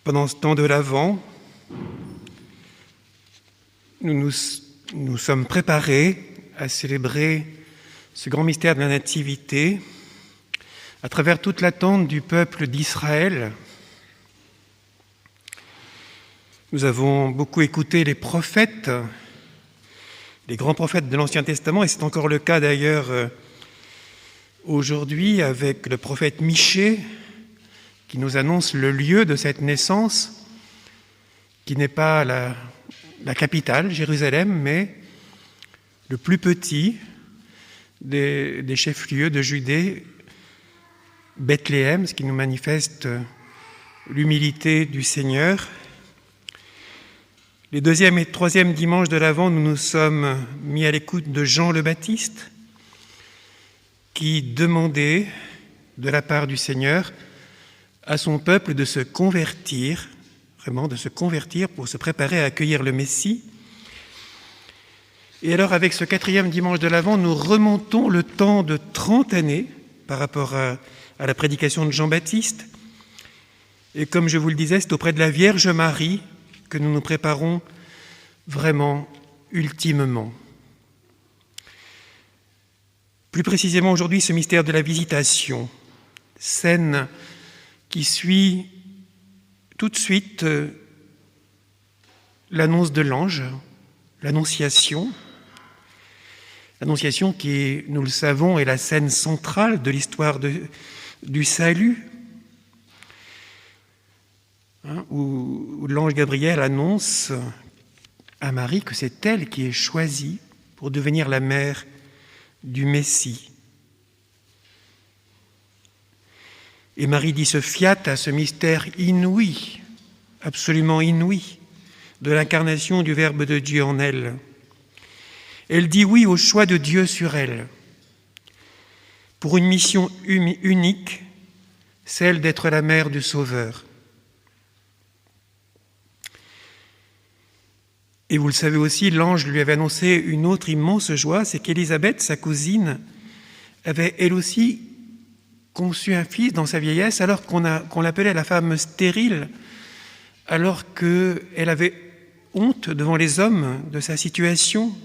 Pendant ce temps de l'Avent, nous sommes préparés à célébrer ce grand mystère de la Nativité à travers toute l'attente du peuple d'Israël. Nous avons beaucoup écouté les prophètes, les grands prophètes de l'Ancien Testament, et c'est encore le cas d'ailleurs aujourd'hui avec le prophète Michée qui nous annonce le lieu de cette naissance, qui n'est pas la capitale, Jérusalem, mais le plus petit des chefs-lieux de Judée, Bethléem, ce qui nous manifeste l'humilité du Seigneur. Les deuxième et troisième dimanches de l'Avent, nous nous sommes mis à l'écoute de Jean le Baptiste, qui demandait de la part du Seigneur à son peuple de se convertir, vraiment de se convertir pour se préparer à accueillir le Messie. Et alors, avec ce quatrième dimanche de l'Avent, nous remontons le temps de 30 années par rapport à la prédication de Jean-Baptiste. Et comme je vous le disais, c'est auprès de la Vierge Marie que nous nous préparons vraiment ultimement. Plus précisément aujourd'hui, ce mystère de la visitation, scène qui suit tout de suite l'annonce de l'ange, l'Annonciation. L'Annonciation qui, nous le savons, est la scène centrale de l'histoire du salut, où l'ange Gabriel annonce à Marie que c'est elle qui est choisie pour devenir la mère du Messie. Et Marie dit ce fiat à ce mystère inouï, absolument inouï, de l'incarnation du Verbe de Dieu en elle. Elle dit oui au choix de Dieu sur elle, pour une mission unique, celle d'être la mère du Sauveur. Et vous le savez aussi, l'ange lui avait annoncé une autre immense joie, c'est qu'Élisabeth, sa cousine, avait elle aussi conçu un fils dans sa vieillesse, alors qu'on l'appelait la femme stérile, alors qu'elle avait honte devant les hommes de sa situation.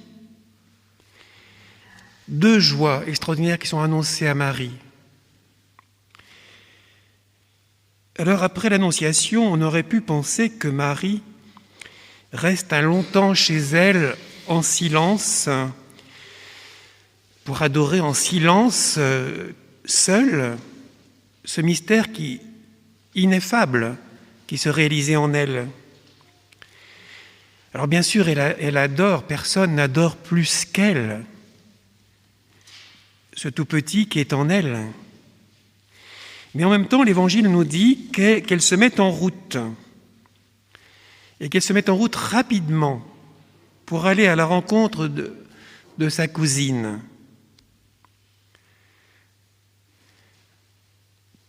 Deux joies extraordinaires qui sont annoncées à Marie. Alors après l'Annonciation, on aurait pu penser que Marie reste un longtemps chez elle en silence, pour adorer en silence, seule, ce mystère ineffable qui se réalisait en elle. Alors bien sûr, elle adore, personne n'adore plus qu'elle, ce tout petit qui est en elle. Mais en même temps, l'Évangile nous dit qu'elle se met en route, et qu'elle se met en route rapidement pour aller à la rencontre de sa cousine,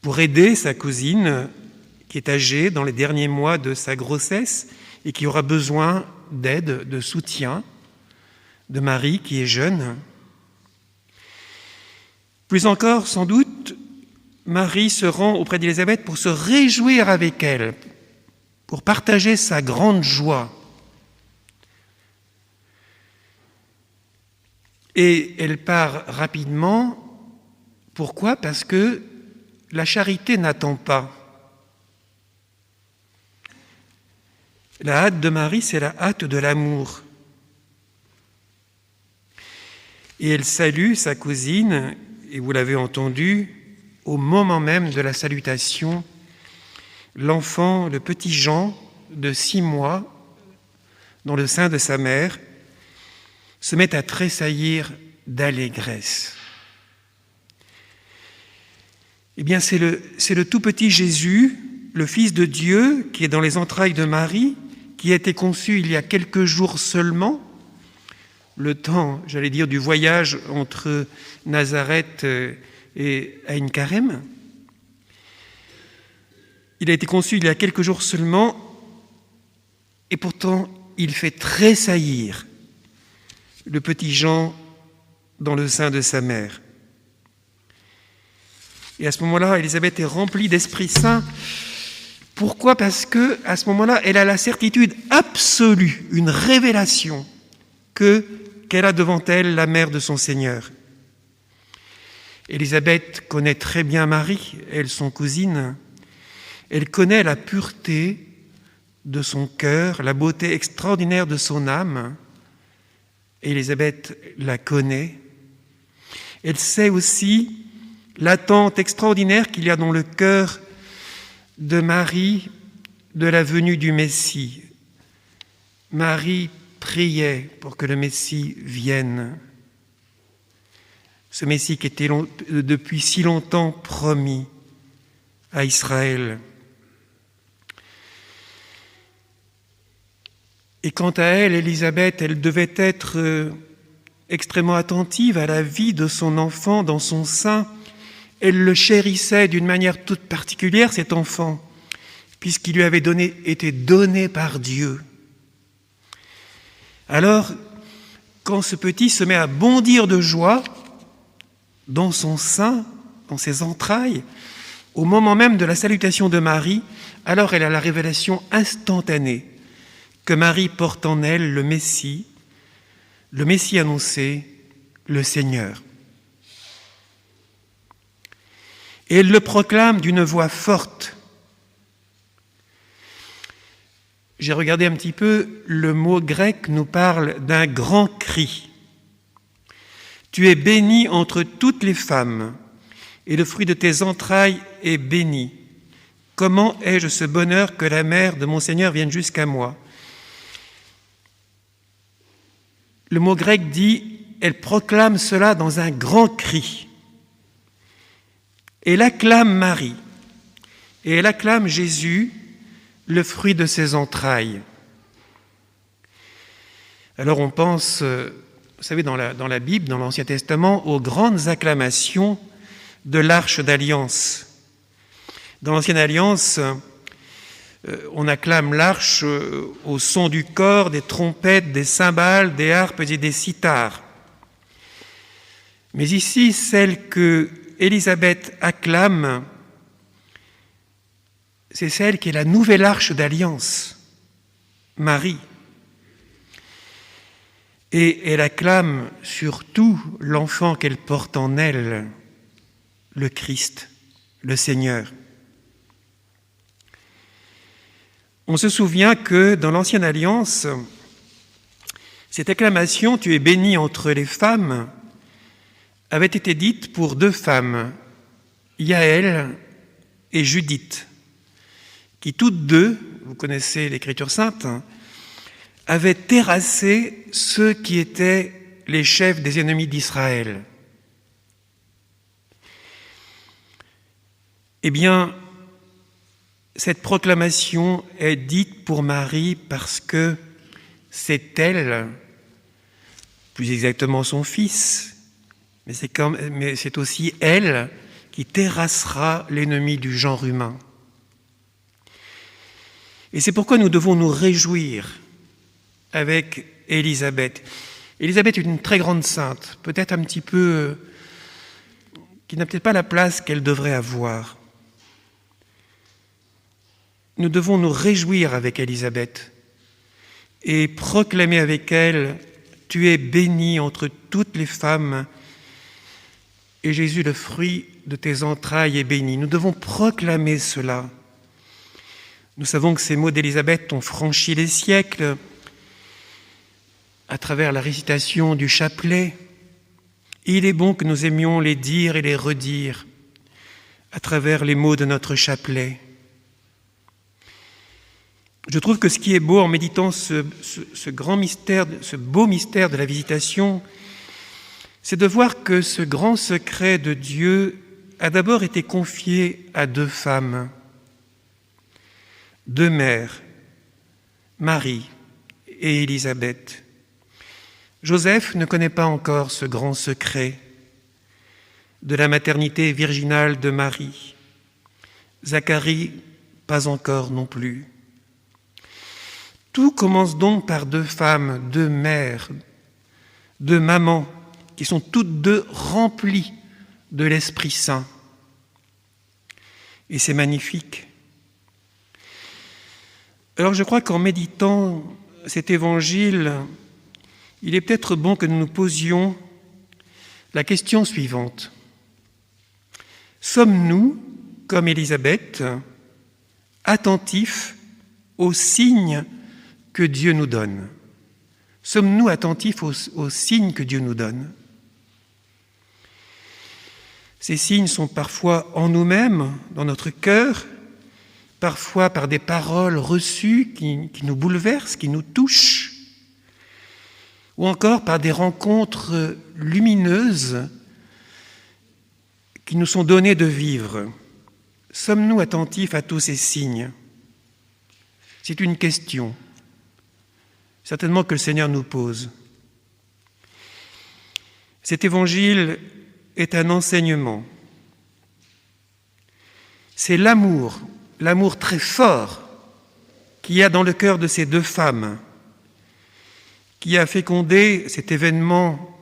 pour aider sa cousine qui est âgée dans les derniers mois de sa grossesse et qui aura besoin d'aide, de soutien de Marie qui est jeune. Plus encore, sans doute, Marie se rend auprès d'Élisabeth pour se réjouir avec elle, pour partager sa grande joie. Et elle part rapidement. Pourquoi ? Parce que la charité n'attend pas. La hâte de Marie, c'est la hâte de l'amour. Et elle salue sa cousine, et vous l'avez entendu, au moment même de la salutation, l'enfant, le petit Jean, de 6 mois, dans le sein de sa mère, se met à tressaillir d'allégresse. Eh bien, c'est le tout petit Jésus, le Fils de Dieu, qui est dans les entrailles de Marie, qui a été conçu il y a quelques jours seulement, le temps, j'allais dire, du voyage entre Nazareth et Aïn Karem. Il a été conçu il y a quelques jours seulement, et pourtant il fait tressaillir le petit Jean dans le sein de sa mère. Et à ce moment-là, Élisabeth est remplie d'Esprit Saint Pourquoi ? Parce qu'à ce moment-là, elle a la certitude absolue, une révélation, qu'elle a devant elle la mère de son Seigneur. Élisabeth connaît très bien Marie, elles sont cousines. Elle connaît la pureté de son cœur, la beauté extraordinaire de son âme. Élisabeth la connaît. Elle sait aussi l'attente extraordinaire qu'il y a dans le cœur de Marie de la venue du Messie. Marie priait pour que le Messie vienne. Ce Messie qui était depuis si longtemps promis à Israël. Et quant à elle, Élisabeth, elle devait être extrêmement attentive à la vie de son enfant dans son sein. Elle le chérissait d'une manière toute particulière, cet enfant, puisqu'il lui avait été donné par Dieu. Alors, quand ce petit se met à bondir de joie dans son sein, dans ses entrailles, au moment même de la salutation de Marie, alors elle a la révélation instantanée que Marie porte en elle le Messie annoncé, le Seigneur. Et elle le proclame d'une voix forte. J'ai regardé un petit peu, le mot grec nous parle d'un grand cri. Tu es bénie entre toutes les femmes, et le fruit de tes entrailles est béni. Comment ai-je ce bonheur que la mère de mon Seigneur vienne jusqu'à moi ? Le mot grec dit, elle proclame cela dans un grand cri. Elle acclame Marie, et elle acclame Jésus, le fruit de ses entrailles. Alors on pense, vous savez, dans la Bible, dans l'Ancien Testament, aux grandes acclamations de l'Arche d'Alliance. Dans l'Ancienne Alliance, on acclame l'Arche au son du cor, des trompettes, des cymbales, des harpes et des cithars. Mais ici, celle que Élisabeth acclame, c'est celle qui est la nouvelle Arche d'Alliance, Marie. Et elle acclame surtout l'enfant qu'elle porte en elle, le Christ, le Seigneur. On se souvient que dans l'Ancienne Alliance, cette acclamation « Tu es bénie entre les femmes » avait été dite pour deux femmes, Yaël et Judith, qui toutes deux, vous connaissez l'Écriture sainte, avaient terrassé ceux qui étaient les chefs des ennemis d'Israël. Eh bien, cette proclamation est dite pour Marie parce que c'est elle, plus exactement son fils, mais c'est aussi elle qui terrassera l'ennemi du genre humain. Et c'est pourquoi nous devons nous réjouir avec Élisabeth. Élisabeth est une très grande sainte, peut-être un petit peu, qui n'a peut-être pas la place qu'elle devrait avoir. Nous devons nous réjouir avec Élisabeth et proclamer avec elle « Tu es bénie entre toutes les femmes et Jésus, le fruit de tes entrailles, est béni. » Nous devons proclamer cela. Nous savons que ces mots d'Élisabeth ont franchi les siècles à travers la récitation du chapelet. Et il est bon que nous aimions les dire et les redire à travers les mots de notre chapelet. Je trouve que ce qui est beau en méditant ce grand mystère, ce beau mystère de la visitation, c'est de voir que ce grand secret de Dieu a d'abord été confié à deux femmes, deux mères, Marie et Élisabeth. Joseph ne connaît pas encore ce grand secret de la maternité virginale de Marie. Zacharie, pas encore non plus. Tout commence donc par deux femmes, deux mères, deux mamans, qui sont toutes deux remplies de l'Esprit Saint. Et c'est magnifique. Alors je crois qu'en méditant cet évangile, il est peut-être bon que nous nous posions la question suivante. Sommes-nous, comme Élisabeth, attentifs aux signes que Dieu nous donne? Sommes-nous attentifs aux signes que Dieu nous donne? Ces signes sont parfois en nous-mêmes, dans notre cœur, parfois par des paroles reçues qui nous bouleversent, qui nous touchent, ou encore par des rencontres lumineuses qui nous sont données de vivre. Sommes-nous attentifs à tous ces signes? C'est une question, certainement que le Seigneur nous pose. Cet évangile est un enseignement. C'est l'amour très fort qu'il y a dans le cœur de ces deux femmes, qui a fécondé cet événement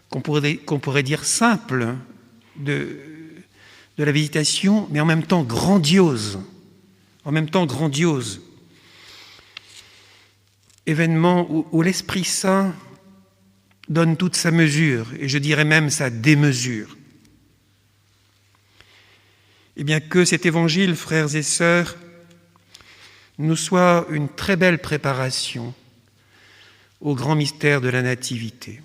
qu'on pourrait dire simple de la visitation, mais en même temps grandiose. Événement où l'Esprit Saint donne toute sa mesure, et je dirais même sa démesure. Eh bien, que cet évangile, frères et sœurs, nous soit une très belle préparation au grand mystère de la Nativité.